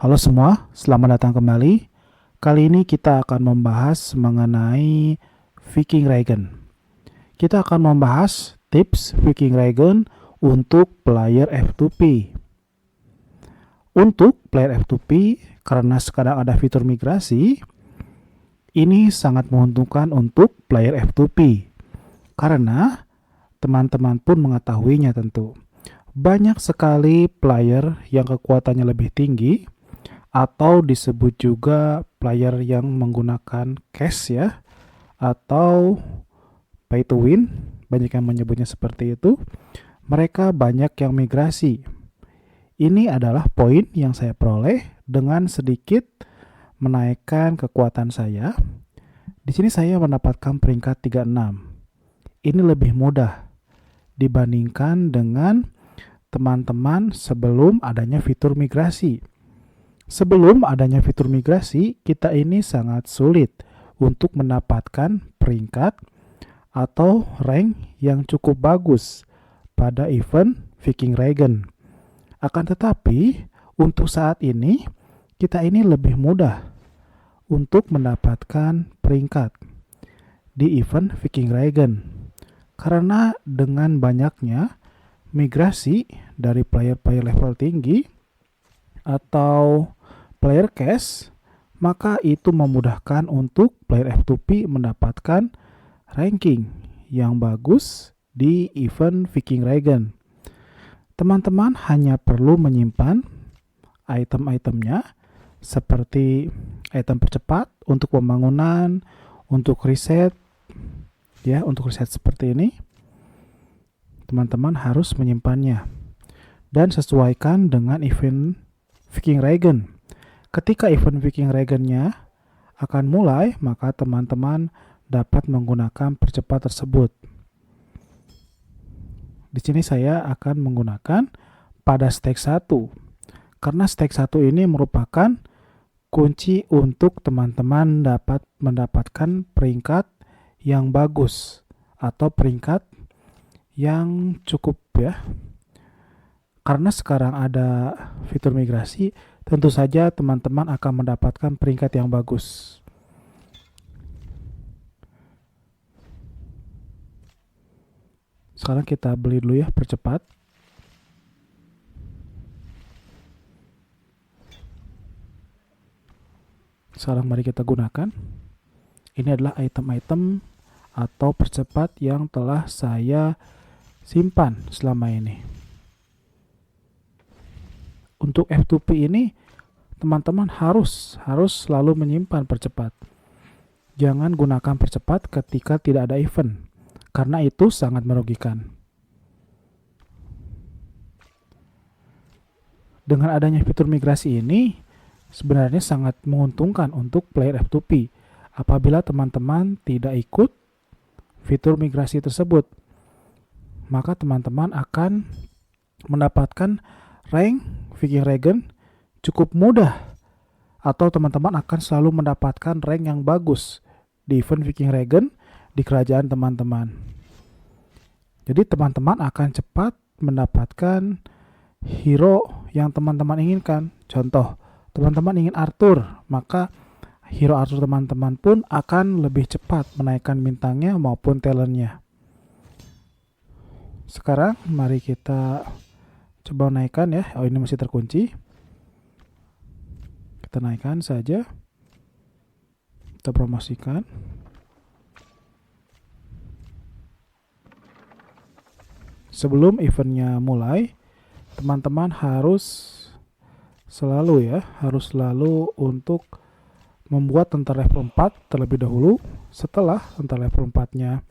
Halo semua, selamat datang kembali. Kali ini kita akan membahas mengenai Viking Ragen. Kita akan membahas tips Viking Ragen untuk player F2P. Untuk player F2P, karena sekarang ada fitur migrasi, ini sangat menguntungkan untuk player F2P. Karena teman-teman pun mengetahuinya tentu. Banyak sekali player yang kekuatannya lebih tinggi, atau disebut juga player yang menggunakan cash ya, atau pay to win, banyak yang menyebutnya seperti itu. Mereka banyak yang migrasi. Ini adalah poin yang saya peroleh dengan sedikit menaikkan kekuatan saya. Di sini saya mendapatkan peringkat 36. Ini lebih mudah dibandingkan dengan teman-teman sebelum adanya fitur migrasi. Sebelum adanya fitur migrasi, kita ini sangat sulit untuk mendapatkan peringkat atau rank yang cukup bagus pada event Viking Ragen. Akan tetapi, untuk saat ini, kita ini lebih mudah untuk mendapatkan peringkat di event Viking Ragen. Karena dengan banyaknya migrasi dari player-player level tinggi atau player cash, maka itu memudahkan untuk player F2P mendapatkan ranking yang bagus di event Viking Ragen. Teman-teman hanya perlu menyimpan item-itemnya seperti item percepat untuk pembangunan, untuk riset, ya, untuk riset seperti ini. Teman-teman harus menyimpannya dan sesuaikan dengan event Viking Ragen. Ketika event Viking Ragen-nya akan mulai, maka teman-teman dapat menggunakan percepat tersebut. Di sini saya akan menggunakan pada stake 1. Karena stake 1 ini merupakan kunci untuk teman-teman dapat mendapatkan peringkat yang bagus atau peringkat yang cukup ya. Karena sekarang ada fitur migrasi, tentu saja teman-teman akan mendapatkan peringkat yang bagus. Sekarang kita beli dulu ya percepat. Sekarang mari kita gunakan. Ini adalah item-item atau percepat yang telah saya simpan selama ini. Untuk F2P ini teman-teman harus selalu menyimpan percepat. Jangan gunakan percepat ketika tidak ada event, karena itu sangat merugikan. Dengan adanya fitur migrasi ini, sebenarnya sangat menguntungkan untuk player F2P apabila teman-teman tidak ikut fitur migrasi tersebut. Maka teman-teman akan mendapatkan rank Viking Ragen cukup mudah, atau teman-teman akan selalu mendapatkan rank yang bagus di event Viking Ragen di kerajaan teman-teman. Jadi teman-teman akan cepat mendapatkan hero yang teman-teman inginkan. Contoh, teman-teman ingin Arthur, maka hero Arthur teman-teman pun akan lebih cepat menaikkan bintangnya maupun talentnya. Sekarang mari kita coba naikkan ya. Oh, ini masih terkunci. Kita naikkan saja. Kita promosikan. Sebelum eventnya mulai, teman-teman harus selalu untuk membuat tentara level 4 terlebih dahulu. Setelah tentara level 4-nya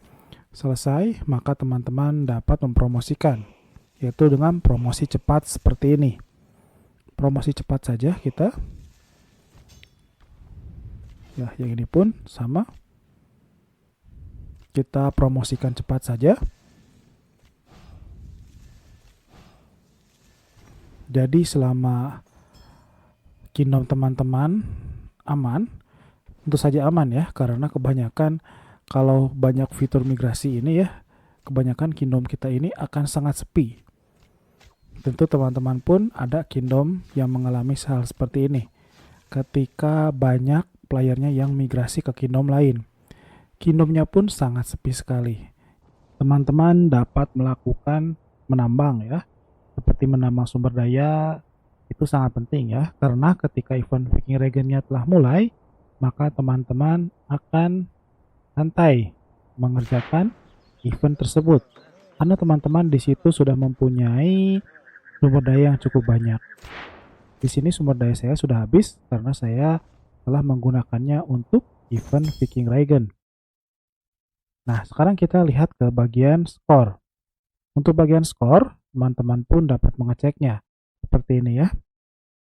selesai, maka teman-teman dapat mempromosikan, yaitu dengan promosi cepat seperti ini. Promosi cepat saja kita. Ya, yang ini pun sama. Kita promosikan cepat saja. Jadi selama kingdom teman-teman aman, tentu saja aman ya, karena kebanyakan kalau banyak fitur migrasi ini ya, kebanyakan kingdom kita ini akan sangat sepi. tentu teman-teman pun ada kingdom yang mengalami hal seperti ini. Ketika banyak playernya yang migrasi ke kingdom lain. Kingdomnya pun sangat sepi sekali. Teman-teman dapat melakukan menambang ya. Seperti menambang sumber daya itu sangat penting ya. Karena ketika event Viking Regennya telah mulai, maka teman-teman akan santai mengerjakan event tersebut. Karena teman-teman di situ sudah mempunyai sumber daya yang cukup banyak. Di sini sumber daya saya sudah habis karena saya telah menggunakannya untuk event Viking Regen. Nah, sekarang kita lihat ke bagian skor. Untuk bagian skor, teman-teman pun dapat mengeceknya. Seperti ini ya.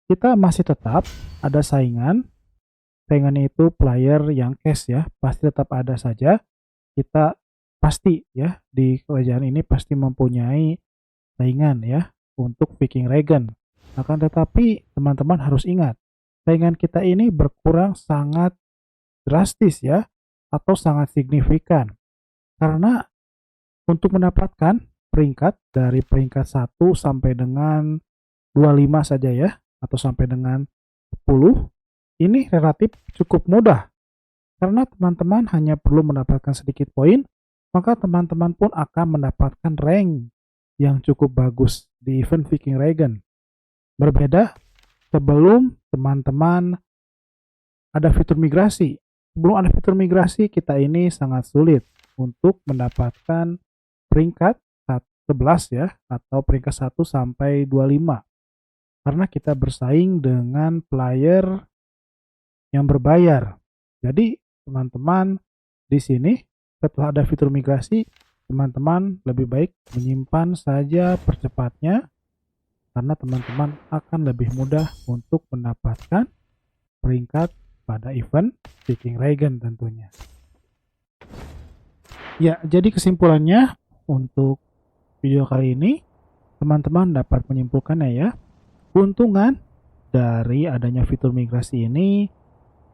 Kita masih tetap ada saingan. Saingannya itu player yang cash ya. Pasti tetap ada saja. Kita pasti ya di kerajaan ini pasti mempunyai saingan ya untuk Viking Regen. Akan tetapi teman-teman harus ingat, saingan kita ini berkurang sangat drastis ya atau sangat signifikan. Karena untuk mendapatkan peringkat dari peringkat 1 sampai dengan 25 saja ya atau sampai dengan 10 ini relatif cukup mudah. Karena teman-teman hanya perlu mendapatkan sedikit poin, maka teman-teman pun akan mendapatkan rank yang cukup bagus di event Viking Regen. Berbeda sebelum teman-teman ada fitur migrasi. Sebelum ada fitur migrasi, kita ini sangat sulit untuk mendapatkan peringkat 11 ya, atau peringkat 1 sampai 25. Karena kita bersaing dengan player yang berbayar. Jadi, teman-teman di sini setelah ada fitur migrasi, teman-teman lebih baik menyimpan saja percepatnya karena teman-teman akan lebih mudah untuk mendapatkan peringkat pada event Viking Regen tentunya. Ya, jadi kesimpulannya untuk video kali ini, teman-teman dapat menyimpulkannya ya. Keuntungan dari adanya fitur migrasi ini,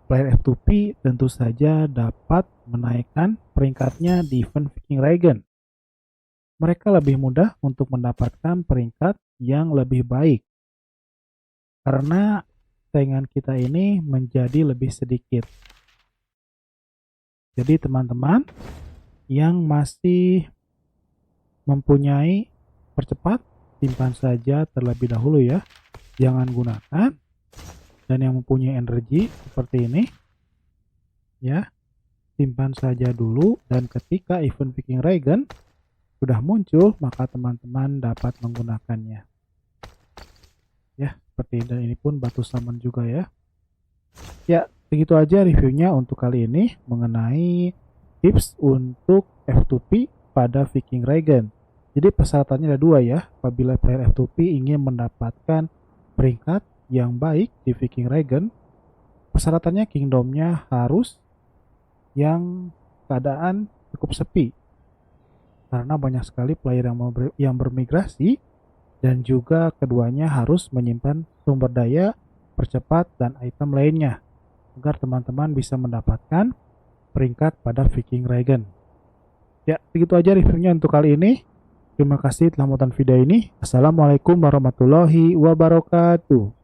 player F2P tentu saja dapat menaikkan peringkatnya di event Viking Regen. Mereka lebih mudah untuk mendapatkan peringkat yang lebih baik. Karena saingan kita ini menjadi lebih sedikit. Jadi teman-teman yang masih mempunyai percepat, simpan saja terlebih dahulu ya. Jangan gunakan. Dan yang mempunyai energi seperti ini, ya, simpan saja dulu. Dan ketika event Viking Regen sudah muncul, maka teman-teman dapat menggunakannya. Ya, seperti ini. Dan ini pun batu summon juga ya. Ya, begitu aja reviewnya untuk kali ini mengenai tips untuk F2P pada Viking Regen. Jadi persyaratannya ada dua ya. Apabila player F2P ingin mendapatkan peringkat yang baik di Viking Regen, persyaratannya kingdomnya harus yang keadaan cukup sepi. Karena banyak sekali player yang bermigrasi dan juga keduanya harus menyimpan sumber daya, percepat, dan item lainnya agar teman-teman bisa mendapatkan peringkat pada Viking Regen. Ya, begitu aja reviewnya untuk kali ini. Terima kasih telah menonton video ini. Assalamualaikum warahmatullahi wabarakatuh.